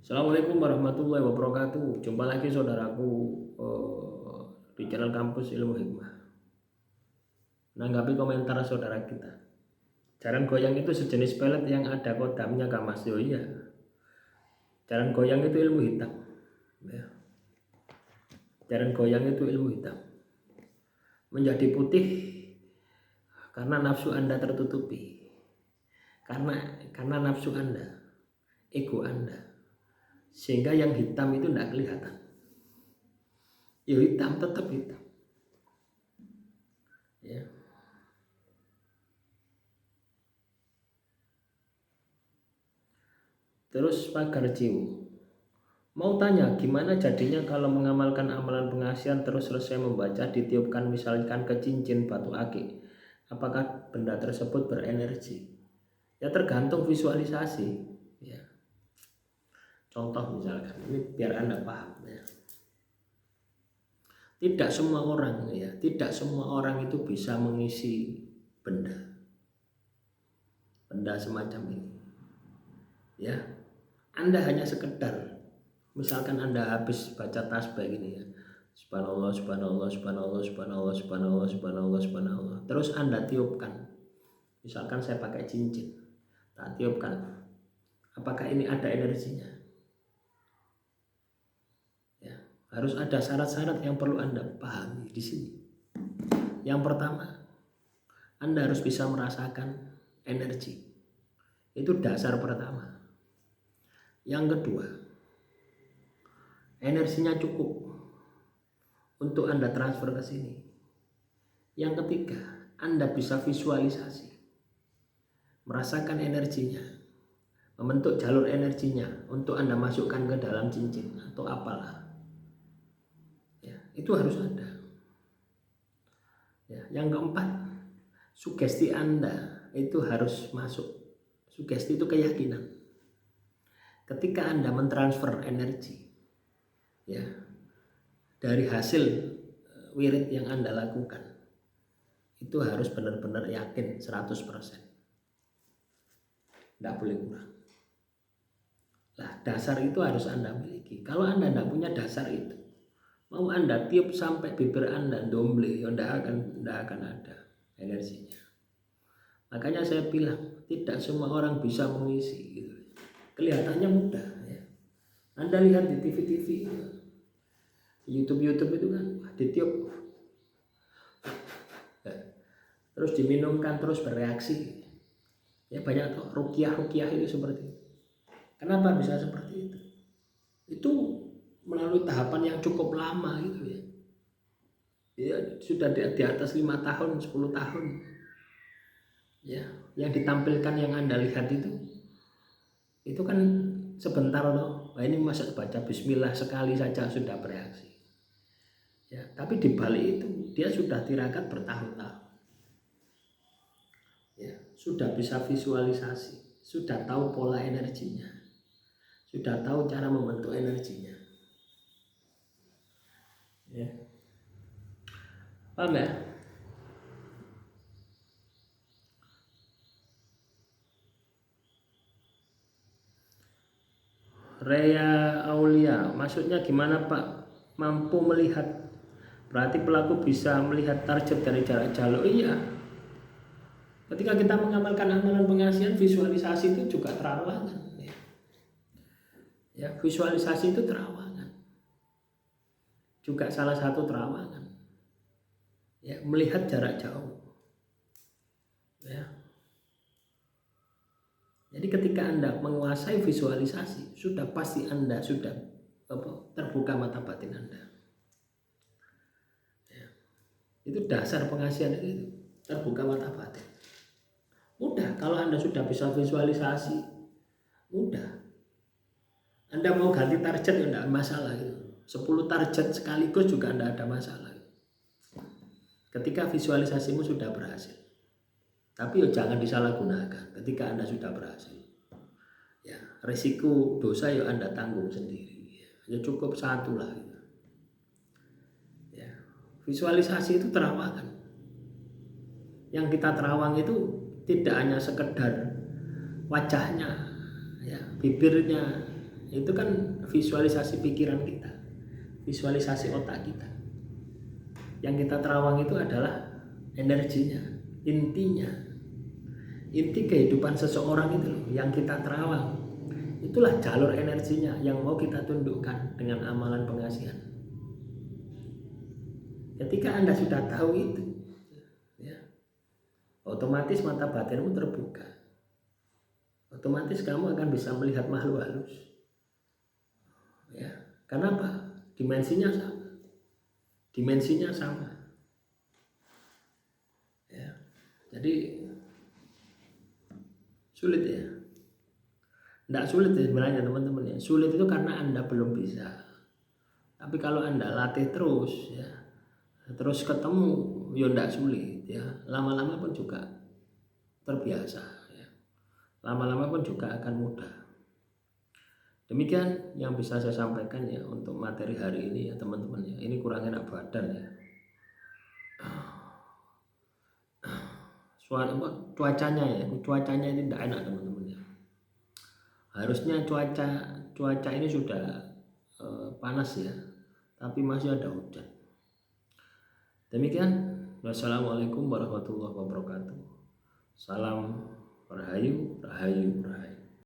Assalamualaikum warahmatullahi wabarakatuh. Jumpa lagi saudaraku di channel Kampus Ilmu Hikmah. Menanggapi komentar saudara kita. Jaran goyang itu sejenis pelet yang ada kodamnya Kamas. Oh iya. Jaran goyang itu ilmu hitam. Ya. Jaran goyang itu ilmu hitam. Menjadi putih karena nafsu Anda tertutupi. Karena nafsu Anda, ego Anda. Sehingga yang hitam itu tidak kelihatan. Ya hitam, tetap hitam. Ya. Terus pagar jiwa. Mau tanya gimana jadinya kalau mengamalkan amalan pengasihan terus selesai membaca ditiupkan misalkan ke cincin batu akik. Apakah benda tersebut berenergi? Ya tergantung visualisasi. Ya. Contoh misalkan, ini biar Anda paham ya. Tidak semua orang itu bisa mengisi benda semacam ini. Ya, Anda hanya sekedar, misalkan Anda habis baca tasbih gini ya, subhanallah, subhanallah, subhanallah, subhanallah, subhanallah, subhanallah, subhanallah. Terus Anda tiupkan, misalkan saya pakai cincin, tak tiupkan. Apakah ini ada energinya? Ya, harus ada syarat-syarat yang perlu Anda pahami di sini. Yang pertama, Anda harus bisa merasakan energi. Itu dasar pertama. Yang kedua, energinya cukup untuk Anda transfer ke sini. Yang ketiga, Anda bisa visualisasi, merasakan energinya, membentuk jalur energinya untuk Anda masukkan ke dalam cincin atau apalah. Ya, itu harus ada. Ya, yang keempat, sugesti Anda itu harus masuk. Sugesti itu keyakinan. Ketika Anda mentransfer energi, ya, dari hasil wirid yang Anda lakukan, itu harus benar-benar yakin 100%. Tidak boleh kurang. Nah, dasar itu harus Anda miliki. Kalau Anda tidak punya dasar itu, mau Anda tiup sampai bibir Anda domble, ya tidak akan ada energinya. Makanya saya bilang, tidak semua orang bisa mengisi. Gitu. Kelihatannya mudah. Ya. Anda lihat di TV-TV, YouTube itu kan ditiup, ya. Terus diminumkan, terus bereaksi. Ya banyak tuh ruqyah itu seperti itu. Kenapa bisa seperti itu? Itu melalui tahapan yang cukup lama gitu ya. Ya sudah di atas 5 tahun, 10 tahun. Ya, yang ditampilkan yang Anda lihat itu kan sebentar loh. Nah, ini masa baca bismillah sekali saja sudah bereaksi. Ya, tapi di balik itu dia sudah tirakat bertahun-tahun. Ya, sudah bisa visualisasi, sudah tahu pola energinya, sudah tahu cara membentuk energinya. Ya. Paham ya? Rea Aulia, maksudnya gimana Pak? Mampu melihat, berarti pelaku bisa melihat target dari jarak jauh. Iya. Ketika kita mengamalkan amalan pengasihan, visualisasi itu juga terawangan. Ya, visualisasi itu terawangan. Juga salah satu terawangan. Ya, melihat jarak jauh. Ya. Jadi ketika Anda menguasai visualisasi, sudah pasti Anda sudah terbuka mata batin Anda. Ya. Itu dasar pengasihan itu, terbuka mata batin. Mudah kalau Anda sudah bisa visualisasi, mudah. Anda mau ganti target ya tidak masalah gitu. 10 target sekaligus juga tidak ada masalah. Ketika visualisasimu sudah berhasil. Tapi ya jangan disalahgunakan ketika Anda sudah berhasil. Ya, risiko dosa ya Anda tanggung sendiri. Ya cukup satu lah. Ya, visualisasi itu terawangan. Yang kita terawang itu tidak hanya sekedar wajahnya, ya, bibirnya, itu kan visualisasi pikiran kita, visualisasi otak kita. Yang kita terawang itu adalah energinya, intinya, inti kehidupan seseorang itu loh, yang kita terawang. Itulah jalur energinya yang mau kita tundukkan dengan amalan pengasihan. Ketika Anda sudah tahu itu, ya, otomatis mata batinmu terbuka. Otomatis kamu akan bisa melihat makhluk halus. Ya, kenapa? Dimensinya sama. Dimensinya sama. Ya. Jadi sulit ya. Tidak sulit ya sebenarnya teman-teman ya. Sulit itu karena Anda belum bisa. Tapi kalau Anda latih terus ya, terus ketemu ya tidak sulit ya. Lama-lama pun juga terbiasa ya. Lama-lama pun juga akan mudah. Demikian yang bisa saya sampaikan ya untuk materi hari ini ya teman-teman ya. Ini kurang enak badan ya. Cuacanya itu tidak enak teman-teman ya. Harusnya cuaca ini sudah panas ya, tapi masih ada hujan. Demikian, wassalamualaikum warahmatullahi wabarakatuh. Salam rahayu, rahayu, rahayu.